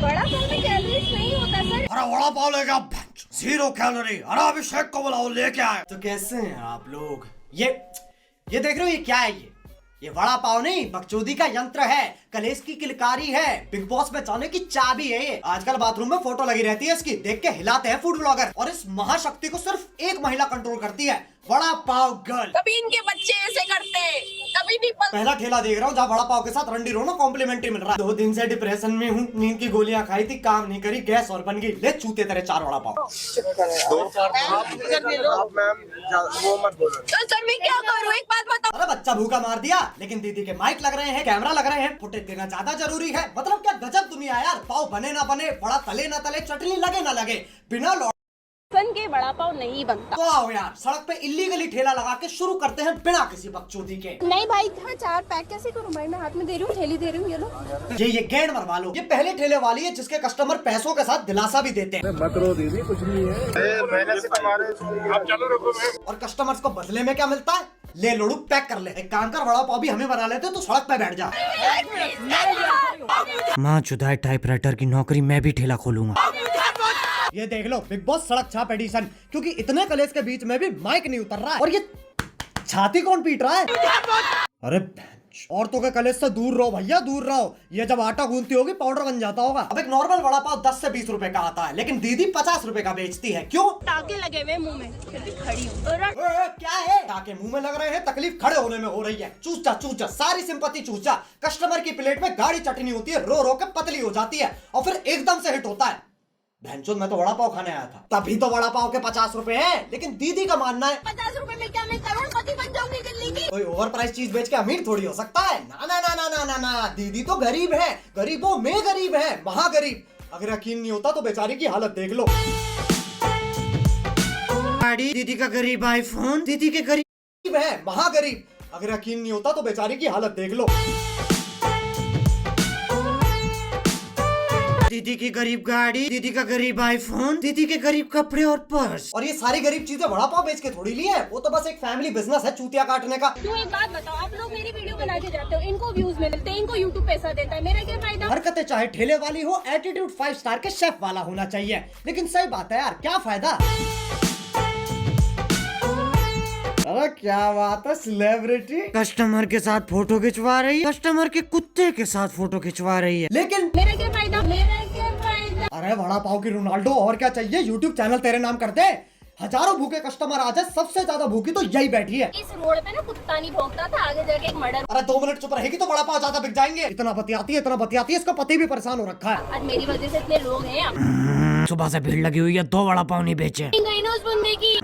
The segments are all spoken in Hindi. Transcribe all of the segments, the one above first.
बड़ा पाव में कैलोरीज नहीं होता सर। अरे वड़ा पाव ले जाओ, 0 कैलोरी। अरे अभिषेक को बुलाओ, लेके आए। तो कैसे हैं आप लोग? ये देख रहे हो, ये क्या है? ये वड़ा पाव नहीं, बकचोदी का यंत्र है, कलेश की किलकारी है, बिग बॉस में जाने की चाबी है ये। आजकल बाथरूम में फोटो लगी रहती है इसकी, देख के हिलाते हैं फूड ब्लॉगर। और इस महाशक्ति को सिर्फ एक महिला कंट्रोल करती है, वड़ा पाव गर्ल। कभी इनके बच्चे ऐसे करते, कभी नहीं पहला ठेला देख रहा हूँ जहाँ वड़ा पाव के साथ रंडी रोनो कॉम्प्लीमेंटरी मिल रहा है। 2 दिन से डिप्रेशन में हूँ, नींद की गोलियां खाई थी, काम नहीं करी, गैस और बन गई। ले चूते तेरे 4 वड़ा पाव। तो सर मैं क्या करूँ, एक बात बताओ। अरे बच्चा भूखा मार दिया, लेकिन दीदी के माइक लग रहे हैं, कैमरा लग रहे हैं, फुटेज देना ज्यादा जरूरी है। मतलब क्या गजब दुनिया है यार। पाव बने ना बने, बड़ा तले ना तले, चटनी लगे ना लगे, बिना सन के बड़ा पाव नहीं बनता। तो आओ यार, सड़क पे इल्लीगली ठेला लगा के शुरू करते हैं बिना किसी बकचोदी के। नहीं भाई, हाँ 4 पैक कैसे करूँ भाई, मैं हाथ में दे रही हूँ, थैली दे रही हूँ, ये लो। ये गेंद मरवा लो। ये पहले ठेले वाली है जिसके कस्टमर पैसों के साथ दिलासा भी देते हैं। मत रो दीदी, कुछ नहीं है, आप चलो रुको। और कस्टमर्स को बदले में क्या मिलता है? ले लोड़ू, पैक कर ले। एक काम कर, वड़ा पाव भी हमें बना लेते तो सड़क पे बैठ जा। माँ चुदाई टाइपराइटर की नौकरी मैं भी ठेला खोलूंगा। ये देख लो, बिग बॉस सड़क छाप एडिशन, क्योंकि इतने कलेश के बीच में भी माइक नहीं उतर रहा है। और ये छाती कौन पीट रहा है? अरे औरतों के कलेश से दूर रहो भैया, दूर रहो। ये जब आटा गूंथती होगी पाउडर बन जाता होगा। अब एक नॉर्मल वड़ा पाव 10 से 20 रुपए का आता है, लेकिन दीदी 50 रुपए का बेचती है। क्यों? टाके लगे हुए मुंह में, फिर भी खड़ी हूँ। क्या है? टाके मुंह में लग रहे हैं, तकलीफ खड़े होने में हो रही है। चूचा चूचा, सारी सिंपत्ति चूचा। कस्टमर की प्लेट में गाढ़ी चटनी होती है, रो रो के पतली हो जाती है, और फिर एकदम से हिट होता है। भैंचोद, मैं तो वड़ा पाव खाने आया था, तभी तो वड़ा पाव के 50 रुपए हैं। लेकिन दीदी का मानना है 50 रुपए में क्या मैं करोड़पति बन जाऊंगी दिल्ली की? कोई ओवर प्राइस चीज बेच के अमीर थोड़ी हो सकता है। ना ना ना ना ना ना ना, दीदी तो गरीब है, गरीबों में गरीब है, महागरीब। अगर यकीन नहीं होता तो बेचारी की हालत देख लो। गाड़ी, दीदी का गरीब आईफोन, दीदी के गरीब है, महागरीब। अगर यकीन नहीं होता तो बेचारी की हालत देख लो। दीदी की गरीब गाड़ी, दीदी का गरीब आईफोन, दीदी के गरीब कपड़े और पर्स। और ये सारी गरीब चीजें वड़ा पाव बेच के थोड़ी ली है, वो तो बस एक फैमिली बिजनेस है चूतिया काटने का। तू एक बात बताओ, आप लोग मेरी वीडियो बना के जाते हो, इनको व्यूज मिलते हैं, इनको यूट्यूब पैसा देता है, मेरा क्या फायदा? हरकतें चाहे ठेले वाली हो, एटीट्यूड 5 स्टार के शेफ वाला होना चाहिए। लेकिन सही बात है यार, क्या फायदा? अरे क्या बात है, सेलिब्रिटी कस्टमर के साथ फोटो खिंचवा रही है, कस्टमर के कुत्ते के साथ फोटो खिंचवा रही है। लेकिन मेरा क्या फायदा, मेरा क्या फायदा? अरे वड़ा पाव की रोनाल्डो, और क्या चाहिए? यूट्यूब चैनल तेरे नाम कर दे, हजारों भूखे कस्टमर आ जाए, सबसे ज्यादा भूखी तो यही बैठी है। इस रोड पे ना कुत्ता नहीं भौंकता था, आगे जाके एक मर्डर। अरे 2 मिनट चुप रहेगी तो वड़ा पाव ज्यादा बिक जाएंगे। इतना बतियाती है, इसका पति भी परेशान हो रखा है। आज मेरी वजह से इतने लोग हैं। सुबह से भीड़ लगी हुई है, 2 वड़ा पाव नहीं बेचे। गई ना उस बंदे की,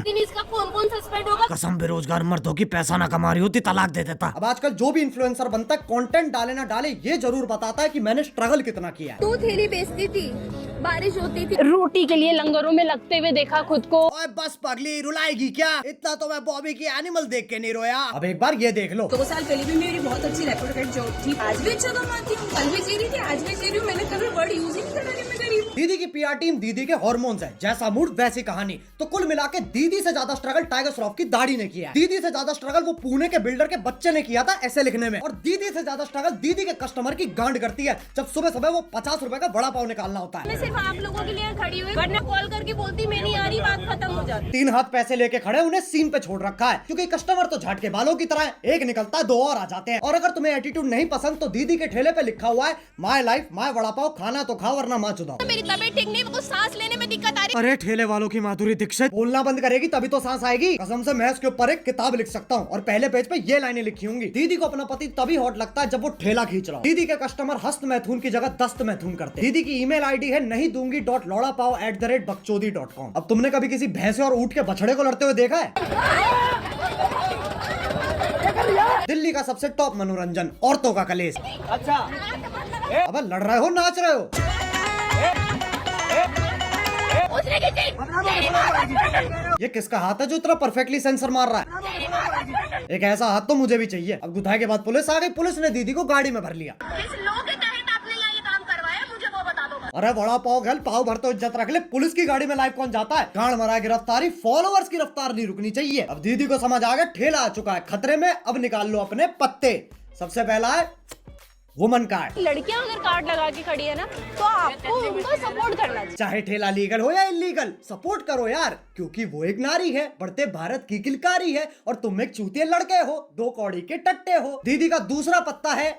दिन इसका कौन सस्पेंड होगा? कसम, बेरोजगार मर्दों की पैसा ना कमा रही होती तलाक दे देता। अब आजकल जो भी इन्फ्लुएंसर बनता है, कंटेंट डाले ना डाले, ये जरूर बताता है कि मैंने स्ट्रगल कितना किया है। 2 थैली बेचती थी, बारिश होती थी, रोटी के लिए लंगरों में लगते हुए देखा खुद को। ओए बस पगली, रुलाएगी क्या? इतना तो मैं बॉबी की एनिमल देख के नहीं रोया। अब एक बार ये देख लो। 2 साल पहले भी मेरी बहुत अच्छी रेपुटेड जॉब थी, आज भी अच्छा कमाती हूँ, कल भी जी रही थी, आज भी जी रही हूँ। मैंने कभी वर्ड यूज ही नहीं करा कि मैं गरीब हूँ। दीदी की पीआर टीम, दीदी के हार्मोन्स है, जैसा मूड वैसी कहानी। तो कुल मिला के दीदी से ज्यादा स्ट्रगल टाइगर श्रॉफ की दाढ़ी ने किया है। दीदी से ज्यादा स्ट्रगल वो पुणे के बिल्डर के बच्चे ने किया था ऐसे लिखने में। और दीदी से ज्यादा स्ट्रगल दीदी के कस्टमर की गांड करती है, जब सुबह सुबह वो 50 रुपए का वड़ा पाव निकालना होता है। मैं सिर्फ आप लोगों के लिए खड़ी हुई, वरना कॉल करके बोलती मैं नहीं आ रही, बात खत्म हो जाती। 3 हाथ पैसे लेके खड़े, उन्हें सीन पे छोड़ रखा है, क्योंकि कस्टमर तो झाट के बालों की तरह है, एक निकलता है 2 और आ जाते हैं। और अगर तुम्हें एटीट्यूड नहीं पसंद तो दीदी के ठेले पे लिखा हुआ है my life my vada pav, खाना तो खाओ वरना माँ चुदाओ। मेरी तबीयत ठीक नहीं, मुझको सांस लेने में दिक्कत आ रही। अरे ठेले वालों की माधुरी दीक्षित बोलना बंद करेगी तभी तो सांस आएगी। कसम से मैं इसके ऊपर एक किताब लिख सकता हूँ, और पहले पेज पे ये लाइनें लिखी होंगी। दीदी को अपना पति तभी हॉट लगता है जब वो ठेला खींच रहा हो। दीदी के कस्टमर हस्त मैथुन की जगह दस्त मैथुन करते हैं। दीदी की ईमेल आईडी है नहीं दूंगी .lodapao@bakchodi.com। अब तुमने कभी किसी भैंसे और ऊंट के बछड़े को लड़ते हुए देखा है? दिल्ली का सबसे टॉप मनोरंजन, औरतों का कलेश। अच्छा, अब लड़ रहे हो, नाच रहे हो? ये किसका हाथ है जो इतना परफेक्टली सेंसर मार रहा है? एक ऐसा हाथ तो मुझे भी चाहिए। अब गुथाई के बाद पुलिस आ गई, पुलिस ने दीदी को गाड़ी में भर लिया। किस लॉ के तहत आपने ये काम करवाया, मुझे वो बता दो। अरे वड़ा पाव गल, पाव भर तो इज्जत रख ले, पुलिस की गाड़ी में लाइव कौन जाता है? गांड मरा गिरफ्तारी, फॉलोअर्स की रफ्तार नहीं रुकनी चाहिए। अब दीदी को समझ आ गया ठेला आ चुका है खतरे में, अब निकाल लो अपने पत्ते। सबसे पहला है वुमन कार्ड। लड़कियां अगर कार्ड लगा के खड़ी है ना तो आपको उनको सपोर्ट करना चाहिए। चाहे ठेला लीगल हो या इलीगल, सपोर्ट करो यार, क्योंकि वो एक नारी है, बढ़ते भारत की किलकारी है और तुम एक चूतिए लड़के हो, 2 कौड़ी के टट्टे हो। दीदी का दूसरा पत्ता है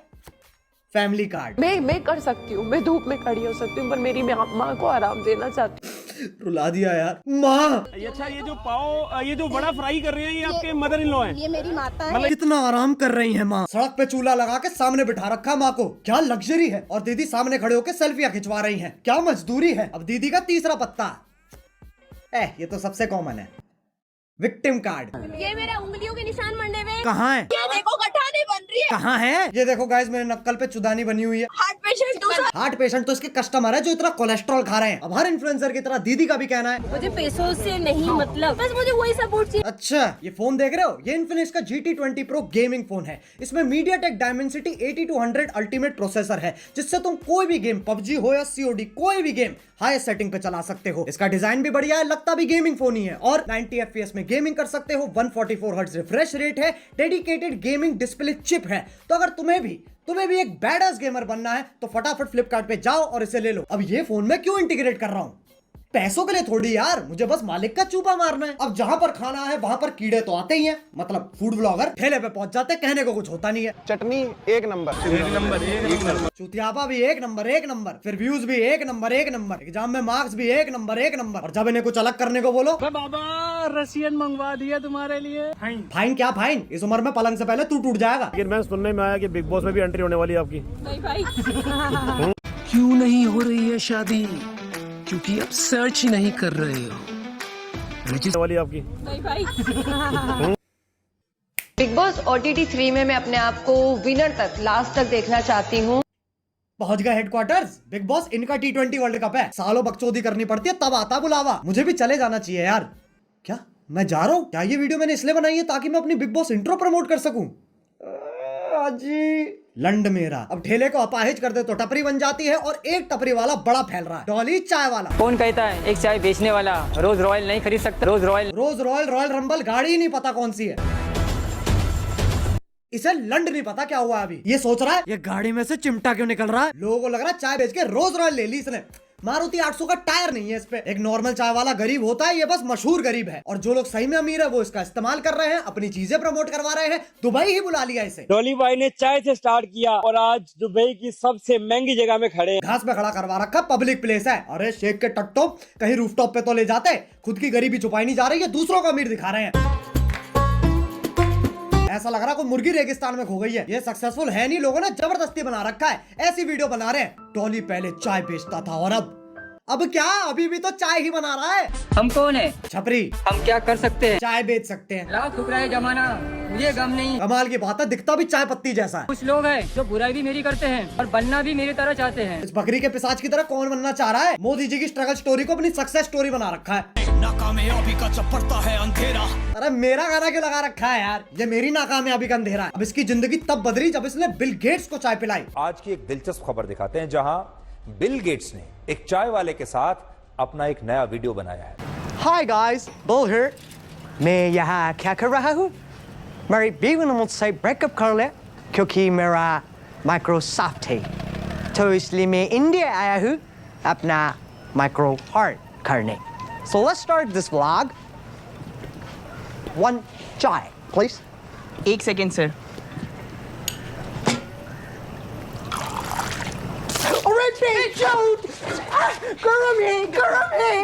फैमिली कार्ड। मैं कर सकती हूँ, मैं धूप में खड़ी हो सकती हूँ, पर मेरी माँ को आराम देना चाहती हूँ। रुला दिया यार माँ। अच्छा, ये जो पाव, ये जो बड़ा फ्राई कर रहे हैं, ये आपके मदर इन लॉ हैं? ये मेरी माता है। कितना आराम कर रही है माँ। सड़क पे चूल्हा लगा के सामने बिठा रखा माँ को, क्या लग्जरी है। और दीदी सामने खड़े होकर सेल्फियां खिंचवा रही हैं, क्या मजदूरी है। अब दीदी का तीसरा पत्ता, ये तो सबसे कॉमन है, विक्टिम कार्ड। ये मेरे उंगलियों के निशान मंडे में। कहाँ है? ये देखो गठाने बन रही है। कहाँ है? ये देखो गाइस, मेरे नक्कल पे चुदानी बनी हुई है। हार्ट पेशेंट दूसरा। हार्ट पेशेंट तो इसके कस्टमर है जो इतना कोलेस्ट्रॉल खा रहे हैं। अब हर इन्फ्लुएंसर की तरह दीदी का भी कहना है, मुझे पैसों से नहीं मतलब, बस मुझे वही सपोर्ट चाहिए। अच्छा, ये फोन देख रहे हो, ये इन्फिनिक्स का GT20 Pro गेमिंग फोन है। इसमें MediaTek Dimensity 8200 अल्टीमेट प्रोसेसर है, जिससे तुम कोई भी गेम, PUBG हो या COD, कोई भी गेम हाई सेटिंग पे चला सकते हो। इसका डिजाइन भी बढ़िया है, लगता भी गेमिंग फोन ही है। और 90 FPS में गेमिंग कर सकते हो, 144 हर्ट्ज रिफ्रेश रेट है, डेडिकेटेड गेमिंग डिस्प्ले चिप है। तो अगर तुम्हें भी एक बैडअस गेमर बनना है तो फटाफट फ्लिपकार्ट पे जाओ और इसे ले लो। अब ये फोन मैं क्यों इंटीग्रेट कर रहा हूँ? पैसों के लिए थोड़ी यार, मुझे बस मालिक का चूपा मारना है। अब जहाँ पर खाना है वहाँ पर कीड़े तो आते ही हैं, मतलब फूड ब्लॉगर ठेले पे पहुंच जाते, कहने को कुछ होता नहीं है। चटनी एक नंबर। चुतियापा भी एक नंबर, फिर व्यूज भी एक नंबर, एग्जाम में मार्क्स भी एक नंबर। और जब इन्हें कुछ अलग करने को बोलो, बाबा रसियन मंगवा दिया तुम्हारे लिए। फाइन क्या फाइन, इस उम्र में पलंग से पहले तू टूट जाएगा। लेकिन मैं सुनने में आया कि बिग बॉस में भी एंट्री होने वाली है आपकी। नहीं भाई। क्यों नहीं हो रही है शादी? क्योंकि अब सर्च ही नहीं कर रहे हो। वाली आपकी। नहीं भाई। बिग बॉस OTT 3 में मैं अपने आप को विनर तक, लास्ट तक देखना चाहती हूँ। पहुंच गए हेडक्वार्टर्स। बिग बॉस इनका T20 वर्ल्ड कप है, सालों बकचोदी करनी पड़ती है तब आता बुलावा। मुझे भी चले जाना चाहिए यार। क्या मैं जा रहा हूँ? क्या ये वीडियो मैंने इसलिए बनाई है ताकि मैं अपनी बिग बॉस इंट्रो प्रमोट कर सकूं? जी लंड मेरा। अब ठेले को अपाहिज कर दे तो टपरी बन जाती है, और एक टपरी वाला बड़ा फैल रहा है, डॉली चाय वाला। कौन कहता है एक चाय बेचने वाला रोज रॉयल नहीं खरीद सकता? रोज रॉयल रंबल गाड़ी ही नहीं पता कौन सी है। इसे लंड नहीं पता क्या हुआ अभी। ये सोच रहा है ये गाड़ी में से चिमटा क्यों निकल रहा है। लोगों को लग रहा है चाय बेच के रोज रॉयल ले ली इसने। मारुति 800 का टायर नहीं है इस पे। एक नॉर्मल चाय वाला गरीब होता है, ये बस मशहूर गरीब है। और जो लोग सही में अमीर है वो इसका इस्तेमाल कर रहे हैं, अपनी चीजें प्रमोट करवा रहे हैं। दुबई ही बुला लिया इसे। डॉली भाई ने चाय से स्टार्ट किया और आज दुबई की सबसे महंगी जगह में खड़े। घास पे खड़ा करवा रखा, पब्लिक प्लेस है। अरे शेख के टट्टो, कहीं रूफटॉप पे तो ले जाते। खुद की गरीबी छुपाई नहीं जा रही है, दूसरों को अमीर दिखा रहे हैं। ऐसा लग रहा है कोई मुर्गी रेगिस्तान में खो गई है। ये सक्सेसफुल है नहीं, लोगों ने जबरदस्ती बना रखा है। ऐसी वीडियो बना रहे हैं। डॉली पहले चाय बेचता था और अब क्या, अभी भी तो चाय ही बना रहा है। हम कौन है? छपरी। हम क्या कर सकते हैं? चाय बेच सकते हैं। लाख ठुकरा है जमाना, मुझे गम नहीं। कमाल की बात है, दिखता भी चाय पत्ती जैसा है। कुछ लोग हैं जो बुराई भी मेरी करते हैं और बनना भी मेरी तरह चाहते हैं। इस बकरी के पिशाच की तरह कौन बनना चाह रहा है? मोदी जी की स्ट्रगल स्टोरी को अपनी सक्सेस स्टोरी बना रखा है। नाकामयाबी का चपड़ता है अंधेरा। अरे मेरा गाना क्यों लगा रखा है यार? ये मेरी नाकामयाबी का अंधेरा है। अब इसकी जिंदगी तब बदली जब इसने बिल गेट्स को चाय पिलाई। आज की एक दिलचस्प खबर दिखाते हैं, जहां बिल गेट्स ने एक चाय वाले के साथ अपना एक नया वीडियो बनाया है। Hi guys, bill here. मैं यहाँ क्या कर रहा हूँ? मेरी बीवी ने मुझसे ब्रेकअप कर लिया क्योंकि मेरा माइक्रोसॉफ्ट है, तो इसलिए मैं इंडिया आया हूँ अपना माइक्रो हार्ट करने। So let's start this vlog. One chai, please. एक सेकेंड सर।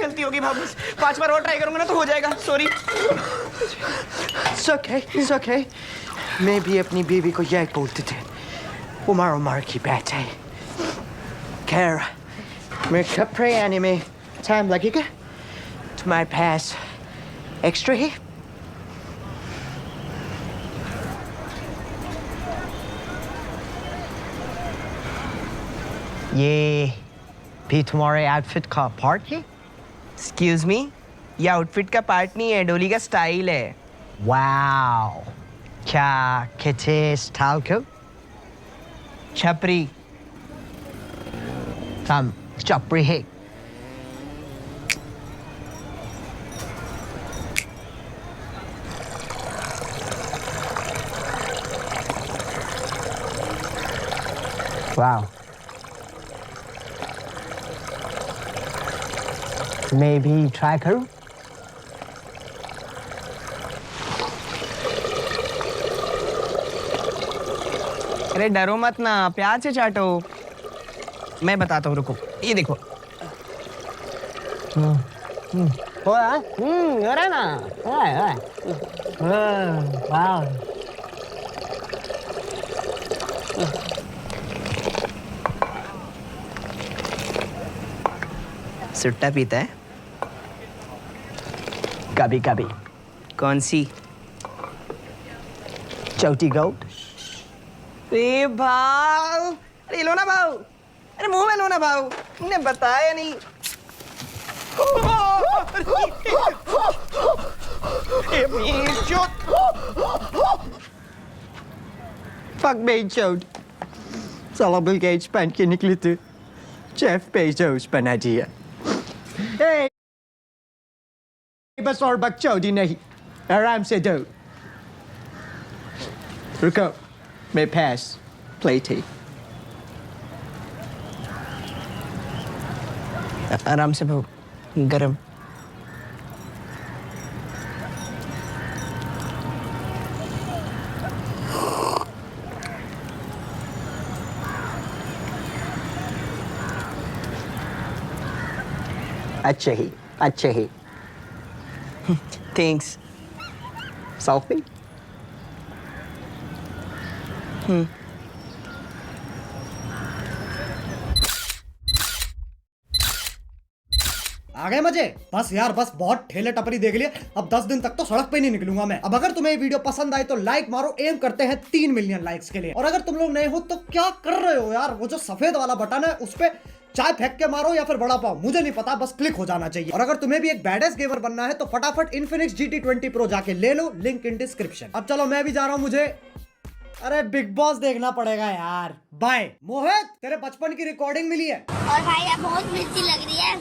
गलती होगी भाभी, 5 बार और ट्राई करूंगा ना तो हो जाएगा। सॉरी। It's okay. मैं भी अपनी बीवी को यही बोलते थे, उमर की बात है। खैर, मेरे कपड़े आने में टाइम लगेगा। तुम्हारे पास एक्स्ट्रा है? ये भी तुम्हारे आउटफिट का पार्ट है? एक्सक्यूज मी, ये आउटफिट का पार्ट नहीं है, डोली का स्टाइल है। वाओ, क्या कहते स्टाइल को? छपरी। हम छपरी है। Wow. मैं भी ट्राई करूं? अरे डरो मत ना, प्यार से चाटो। मैं बताता हूँ, रुको। ये देखो। हो रहा ना? वाह। सुट्टा पीता है? कभी कभी। कौन सी? चौटी गोट। अरे भाव, अरे लो ना भाव, अरे मुंह में लो ना भाव, तुमने बताया नहीं। Fuck Bezos. साला बिल गेट्स पहन के निकली थी, जेफ बेजोस बना दिया। Hey, बस और बकचोदी नहीं, आराम से दो। रुको, मैं पास प्लेट है। आराम से भाव, गरम। अच्छे ही। थैंक्स। Selfie? आ गए मजे? बस यार बस, बहुत ठेले टपरी देख लिए। अब 10 दिन तक तो सड़क पे नहीं निकलूंगा मैं। अब अगर तुम्हें ये वीडियो पसंद आई तो लाइक मारो, एम करते हैं 3 मिलियन लाइक्स के लिए। और अगर तुम लोग नए हो तो क्या कर रहे हो यार, वो जो सफेद वाला बटन है उस पे चाय फेंक के मारो या फिर बड़ा पाओ, मुझे नहीं पता, बस क्लिक हो जाना चाहिए। और अगर तुम्हें भी एक बैडेस्ट गेमर बनना है तो फटाफट इन्फिनिक्स GT20 Pro जाके ले लो, लिंक इन डिस्क्रिप्शन। अब चलो मैं भी जा रहा हूँ, मुझे अरे बिग बॉस देखना पड़ेगा यार। बाय। मोहित, तेरे बचपन की रिकॉर्डिंग मिली है। और भाई अब बहुत मिर्ची लग रही है।